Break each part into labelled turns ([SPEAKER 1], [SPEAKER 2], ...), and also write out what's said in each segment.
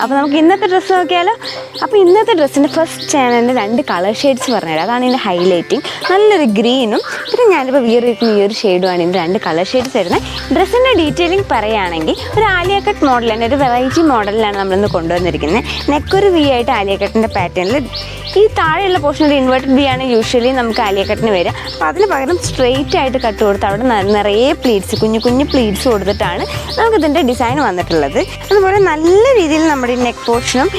[SPEAKER 1] അപ്പോൾ നമുക്ക് ഇന്നത്തെ ഡ്രസ്സ് നോക്കിയാലോ. അപ്പോൾ ഇന്നത്തെ ഡ്രസ്സിൻ്റെ ഫസ്റ്റ് ഞാൻ എൻ്റെ 2 കളർ ഷെയ്ഡ്സ് പറഞ്ഞുതരാം. അതാണ് ഇതിൻ്റെ ഹൈലൈറ്റിങ്. നല്ലൊരു ഗ്രീനും പിന്നെ ഞാനിപ്പോൾ വിയറിയിരിക്കുന്ന ഈ ഒരു ഷെയ്ഡുമാണ് ഇതിൻ്റെ 2 കളർ ഷെയ്ഡ്സ് വരുന്നത്. ഡ്രസ്സിൻ്റെ ഡീറ്റെയിലിംഗ് പറയുകയാണെങ്കിൽ ഒരു ആലിയ കട്ട് മോഡൽ തന്നെ, ഒരു വെറൈറ്റി മോഡലിലാണ് നമ്മളിന്ന് കൊണ്ടുവന്നിരിക്കുന്നത്. നെക്കൊരു വി ആയിട്ട് ആലിയ കട്ടിൻ്റെ പാറ്റേണിൽ, ഈ താഴെയുള്ള പോർഷൻ ഒരു ഇൻവേർട്ടഡ് വി ആണ് യൂഷ്വലി നമുക്ക് ആലിയ കട്ടിന് വരിക. അപ്പോൾ അതിന് പകരം സ്ട്രെയിറ്റ് ആയിട്ട് കട്ട് കൊടുത്ത് അവിടെ നിറയെ പ്ലീറ്റ്സ്, കുഞ്ഞു കുഞ്ഞു പ്ലീറ്റ്സ് കൊടുത്തിട്ടാണ് നമുക്കിതിൻ്റെ ഡിസൈൻ വന്നിട്ടുള്ളത്. അതുപോലെ നല്ല രീതിയിൽ നമ്മുടെ ഈ നെക്ക് പോർഷനും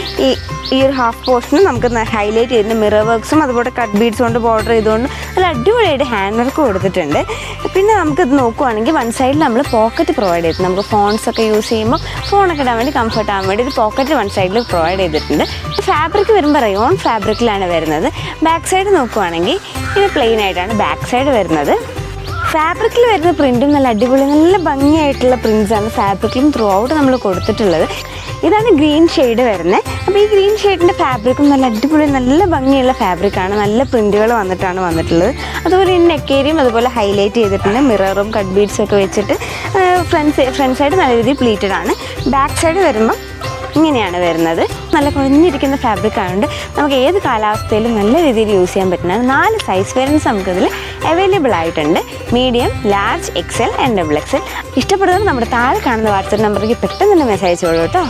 [SPEAKER 1] ഈ ഒരു ഹാഫ് പോർഷനും നമുക്ക് ഹൈലൈറ്റ് ചെയ്യുന്ന മിറർ വർക്ക്സും അതുപോലെ കട്ട് ബീഡ്സ് കൊണ്ട് ബോർഡർ ചെയ്തുകൊണ്ട് നല്ല അടിപൊളിയായിട്ട് ഹാൻഡ് വർക്ക് കൊടുത്തിട്ടുണ്ട്. പിന്നെ നമുക്കിത് നോക്കുവാണെങ്കിൽ വൺ സൈഡിൽ നമ്മൾ പോക്കറ്റ് പ്രൊവൈഡ് ചെയ്തിട്ടുണ്ട്. നമുക്ക് ഫോൺസൊക്കെ യൂസ് ചെയ്യുമ്പോൾ ഫോണൊക്കെ ഇടാൻ വേണ്ടി കംഫർട്ട് ആകാൻ വേണ്ടി ഒരു പോക്കറ്റ് വൺ സൈഡിൽ പ്രൊവൈഡ് ചെയ്തിട്ടുണ്ട്. ഫാബ്രിക് വരുമ്പോൾ റയോൺ ഫാബ്രിക്കിലാണ് വരുന്നത്. ബാക്ക് സൈഡ് നോക്കുവാണെങ്കിൽ ഇത് പ്ലെയിൻ ആയിട്ടാണ് ബാക്ക് സൈഡ് വരുന്നത്. ഫാബ്രിക്കിൽ വരുന്ന പ്രിൻറ്റും നല്ല അടിപൊളി നല്ല ഭംഗിയായിട്ടുള്ള പ്രിൻറ്റ്സാണ് ഫാബ്രിക്കിലും ത്രൂ ഔട്ട് നമ്മൾ കൊടുത്തിട്ടുള്ളത്. ഇതാണ് ഗ്രീൻ ഷെയ്ഡ് വരുന്നത്. അപ്പോൾ ഈ ഗ്രീൻ ഷെയ്ഡിൻ്റെ ഫാബ്രിക്കും നല്ല അടിപൊളി നല്ല ഭംഗിയുള്ള ഫാബ്രിക്കാണ്. നല്ല പ്രിൻറ്റുകൾ വന്നിട്ടുള്ളത്. അതുപോലെ ഈ നെക്ക് ഏരിയയും അതുപോലെ ഹൈലൈറ്റ് ചെയ്തിട്ടുണ്ട്. മിററും കട്ട് ബീഡ്സും ഒക്കെ വെച്ചിട്ട് ഫ്രണ്ട് സൈഡ് നല്ല രീതിയിൽ പ്ലീറ്റഡ് ആണ്. ബാക്ക് സൈഡ് വരുമ്പം ഇങ്ങനെയാണ് വരുന്നത്. നല്ല കുഴഞ്ഞിരിക്കുന്ന ഫാബ്രിക് ആയതുകൊണ്ട് നമുക്ക് ഏത് കാലാവസ്ഥയിലും നല്ല രീതിയിൽ യൂസ് ചെയ്യാൻ പറ്റുന്ന 4 സൈസ് വേരിയൻസ് നമുക്കിതിൽ അവൈലബിൾ ആയിട്ടുണ്ട്. Medium, large, XL and XXL. ഇഷ്ടപ്പെടുന്നത് നമ്മുടെ താഴെ കാണുന്ന വാട്സപ്പ് നമ്പറിലേക്ക് പെട്ടെന്ന് തന്നെ മെസ്സേജ് അയച്ചോളൂ കേട്ടോ.